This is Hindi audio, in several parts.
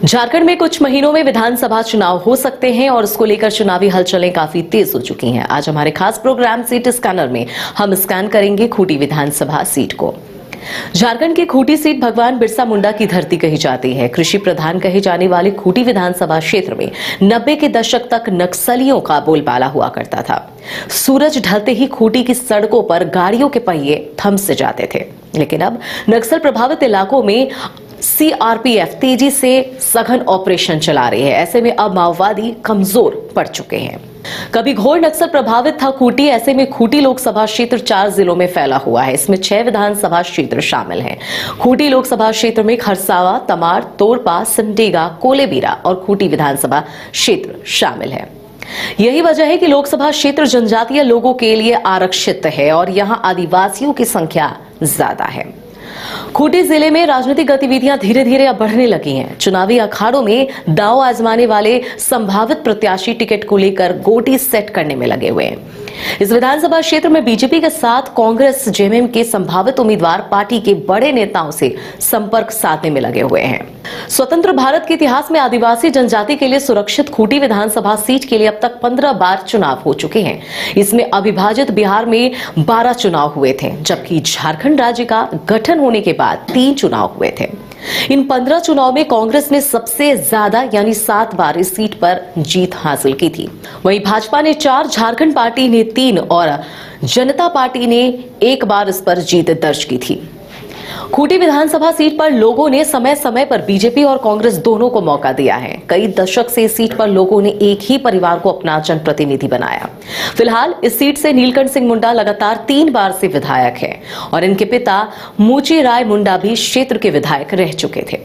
झारखंड में कुछ महीनों में विधानसभा चुनाव हो सकते हैं और उसको लेकर चुनावी हलचलें काफी तेज हो चुकी हैं। आज हमारे खास प्रोग्राम सीट स्कैनर में हम स्कैन करेंगे खूंटी विधानसभा सीट को। झारखंड की खूंटी सीट भगवान बिरसा मुंडा की धरती कही जाती है। कृषि प्रधान कहे जाने वाले खूंटी विधानसभा क्षेत्र में 90 के दशक तक नक्सलियों का बोलबाला हुआ करता था। सूरज ढलते ही खूंटी की सड़कों पर गाड़ियों के पहिए थम से जाते थे, लेकिन अब नक्सल प्रभावित इलाकों में सीआरपीएफ तेजी से सघन ऑपरेशन चला रही है। ऐसे में अब माओवादी कमजोर पड़ चुके हैं। कभी घोर नक्सल प्रभावित था खूंटी, ऐसे में खूंटी लोकसभा क्षेत्र 4 जिलों में फैला हुआ है। इसमें 6 विधानसभा क्षेत्र शामिल हैं। खूंटी लोकसभा क्षेत्र में खरसावा, तमाड़, तोरपा, सिमडेगा, कोलेबिरा और खूंटी विधानसभा क्षेत्र शामिल है। यही वजह है कि लोकसभा क्षेत्र जनजातीय लोगों के लिए आरक्षित है और यहाँ आदिवासियों की संख्या ज्यादा है। खूंटी जिले में राजनीतिक गतिविधियां धीरे धीरे अब बढ़ने लगी हैं। चुनावी अखाड़ों में दांव आजमाने वाले संभावित प्रत्याशी टिकट को लेकर गोटी सेट करने में लगे हुए हैं। इस विधानसभा क्षेत्र में बीजेपी के साथ कांग्रेस जेएमएम के संभावित उम्मीदवार पार्टी के बड़े नेताओं से संपर्क साधने में लगे हुए हैं। स्वतंत्र भारत के इतिहास में आदिवासी जनजाति के लिए सुरक्षित खूंटी विधानसभा सीट के लिए अब तक 15 बार चुनाव हो चुके हैं। इसमें अविभाजित बिहार में 12 चुनाव हुए थे, जबकि झारखंड राज्य का गठन होने के बाद 3 चुनाव हुए थे। इन 15 चुनाव में कांग्रेस ने सबसे ज्यादा यानी 7 बार इस सीट पर जीत हासिल की थी। वहीं भाजपा ने 4, झारखंड पार्टी ने 3 और जनता पार्टी ने 1 बार इस पर जीत दर्ज की थी। खूंटी विधानसभा सीट पर लोगों ने समय समय पर बीजेपी और कांग्रेस दोनों को मौका दिया है। कई दशक से इस सीट पर लोगों ने एक ही परिवार को अपना जनप्रतिनिधि बनाया। फिलहाल इस सीट से नीलकंठ सिंह मुंडा लगातार 3 बार से विधायक है और इनके पिता मूची राय मुंडा भी क्षेत्र के विधायक रह चुके थे।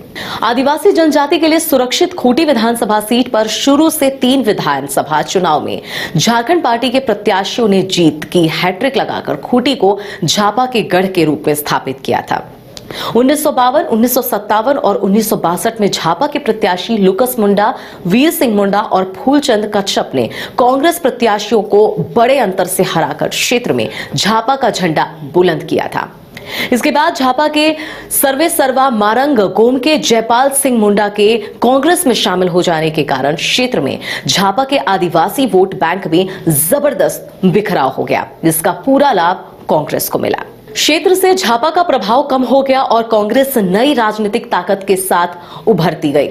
आदिवासी जनजाति के लिए सुरक्षित खूंटी विधानसभा सीट पर शुरू से 3 विधानसभा चुनाव में झारखंड पार्टी के प्रत्याशियों ने जीत की हैट्रिक लगाकर खूंटी को झापा के गढ़ के रूप में स्थापित किया था। 1952, 1957 और 1962 में झापा के प्रत्याशी लुकस मुंडा, वीर सिंह मुंडा और फूलचंद कच्छप ने कांग्रेस प्रत्याशियों को बड़े अंतर से हराकर क्षेत्र में झापा का झंडा बुलंद किया था। इसके बाद झापा के सर्वे सर्वा मारंग गोम के जयपाल सिंह मुंडा के कांग्रेस में शामिल हो जाने के कारण क्षेत्र में झापा के आदिवासी वोट बैंक में जबरदस्त बिखराव हो गया, जिसका पूरा लाभ कांग्रेस को मिला। क्षेत्र से झापा का प्रभाव कम हो गया और कांग्रेस नई राजनीतिक ताकत के साथ उभरती गई।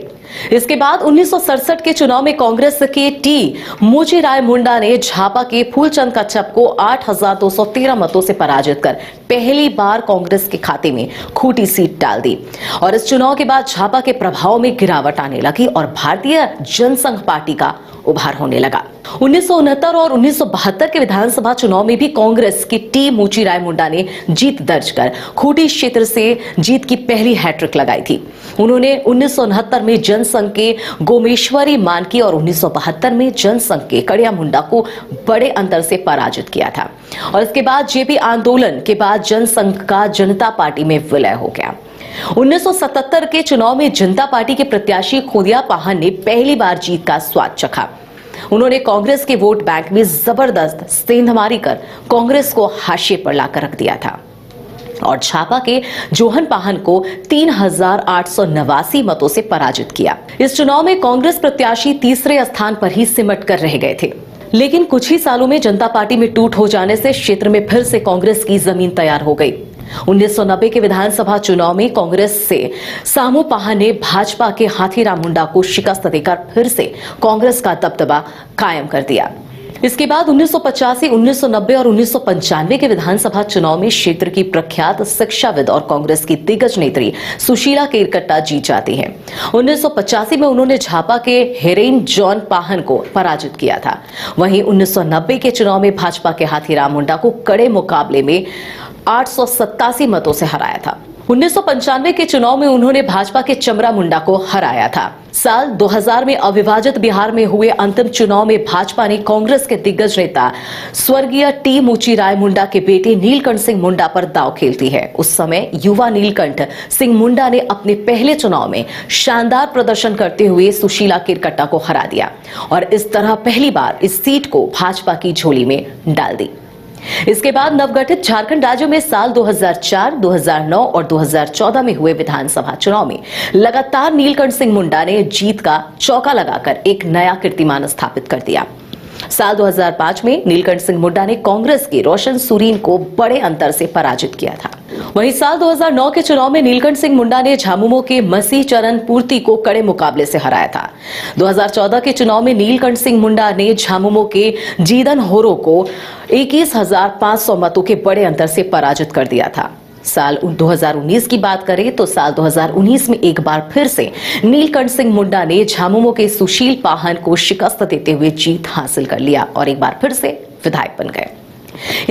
इसके बाद 1967 के चुनाव में कांग्रेस के टी मूची राय मुंडा ने झापा के फूलचंद कच्छप को 8,213 मतों से पराजित कर पहली बार कांग्रेस के खाते में खूंटी सीट डाल दी और इस चुनाव के बाद झापा के प्रभाव में गिरावट आने लगी और भारतीय जनसंघ पार्टी का उभार होने लगा। 1969 और 1972 के विधानसभा चुनाव में भी कांग्रेस की टी मूची राय मुंडा ने जीत दर्ज कर खूंटी क्षेत्र से जीत की पहली हैट्रिक लगाई थी। उन्होंने 1969 में जनसंघ के गोमेश्वरी मानकी और 1972 में जनसंघ के कड़िया मुंडा को बड़े अंतर से पराजित किया था और इसके बाद जेपी आंदोलन के बाद जनसंघ का जनता पार्टी में विलय हो गया। 1977 के चुनाव में जनता पार्टी के प्रत्याशी खोदिया पाहन ने पहली बार जीत का स्वाद चखा। उन्होंने कांग्रेस के वोट बैंक में जबरदस्त सेंधमारी कर कांग्रेस को हाशिए पर लाकर रख दिया था और झापा के जोहन पाहन को 3,889 मतों से पराजित किया। इस चुनाव में कांग्रेस प्रत्याशी तीसरे स्थान पर ही सिमट कर रह गए थे, लेकिन कुछ ही सालों में जनता पार्टी में टूट हो जाने से क्षेत्र में फिर से कांग्रेस की जमीन तैयार हो गई। 1990 के विधानसभा चुनाव में कांग्रेस से सामू पाहन ने भाजपा के हाथीराम मुंडा को शिकस्त देकर फिर से कांग्रेस का दबदबा कायम कर दिया। इसके बाद 1985, 1990 और 1995 के विधानसभा चुनाव में क्षेत्र की प्रख्यात शिक्षाविद और कांग्रेस की दिग्गज नेत्री सुशीला केरकट्टा जीत जाती हैं। 1985 में उन्होंने झापा के हेरेन जॉन पाहन को पराजित किया था। वहीं 1990 के चुनाव में भाजपा के हाथीराम मुंडा को कड़े मुकाबले में 887 मतों से हराया था। 1995 के चुनाव में उन्होंने भाजपा के चमरा मुंडा को हराया था। साल 2000 में अविभाजित बिहार में हुए अंतिम चुनाव में भाजपा ने कांग्रेस के दिग्गज नेता स्वर्गीय टी मूची राय मुंडा के बेटे नीलकंठ सिंह मुंडा पर दांव खेलती है। उस समय युवा नीलकंठ सिंह मुंडा ने अपने पहले चुनाव में शानदार प्रदर्शन करते हुए सुशीला केरकट्टा को हरा दिया और इस तरह पहली बार इस सीट को भाजपा की झोली में डाल दी। इसके बाद नवगठित झारखंड राज्य में साल 2004, 2009 और 2014 में हुए विधानसभा चुनाव में लगातार नीलकंठ सिंह मुंडा ने जीत का चौका लगाकर एक नया कीर्तिमान स्थापित कर दिया। साल 2005 में नीलकंठ सिंह मुंडा ने कांग्रेस के रोशन सुरीन को बड़े अंतर से पराजित किया था। वहीं साल 2009 के चुनाव में नीलकंठ सिंह मुंडा ने झामुमो के मसीह चरण पूर्ति को कड़े मुकाबले से हराया था। 2014 के चुनाव में नीलकंठ सिंह मुंडा ने झामुमो के जीदन होरो को 21,500 मतों के बड़े अंतर से पराजित कर दिया था। साल 2019 की बात करें तो साल 2019 में एक बार फिर से नीलकंठ सिंह मुंडा ने झामुमो के सुशील पाहन को शिकस्त देते हुए जीत हासिल कर लिया और एक बार फिर से विधायक बन गए।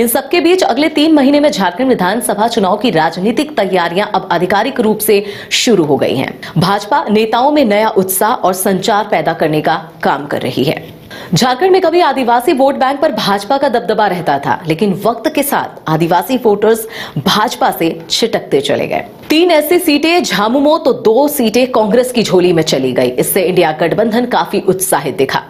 इन सबके बीच अगले 3 महीने में झारखंड विधानसभा चुनाव की राजनीतिक तैयारियां अब आधिकारिक रूप से शुरू हो गई हैं। भाजपा नेताओं में नया उत्साह और संचार पैदा करने का काम कर रही है। झारखंड में कभी आदिवासी वोट बैंक पर भाजपा का दबदबा रहता था, लेकिन वक्त के साथ आदिवासी वोटर्स भाजपा से छिटकते चले गए। 3 ऐसी सीटें झामुमो तो 2 सीटें कांग्रेस की झोली में चली गई। इससे इंडिया गठबंधन काफी उत्साहित दिखा।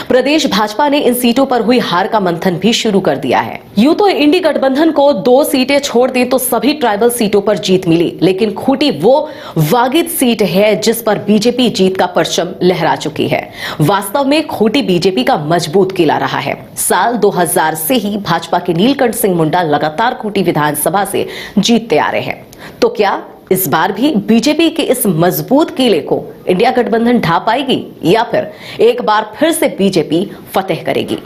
प्रदेश भाजपा ने इन सीटों पर हुई हार का मंथन भी शुरू कर दिया है। यूं तो इंडी गठबंधन को 2 सीटें छोड़ दें तो सभी ट्राइबल सीटों पर जीत मिली, लेकिन खूंटी वो वागिद सीट है जिस पर बीजेपी जीत का परचम लहरा चुकी है। वास्तव में खूंटी बीजेपी का मजबूत किला रहा है। साल 2000 से ही भाजपा के नीलकंठ सिंह मुंडा लगातार खूंटी विधानसभा से जीतते आ रहे हैं। तो क्या इस बार भी बीजेपी के इस मजबूत किले को इंडिया गठबंधन ढा पाएगी या फिर एक बार फिर से बीजेपी फतेह करेगी?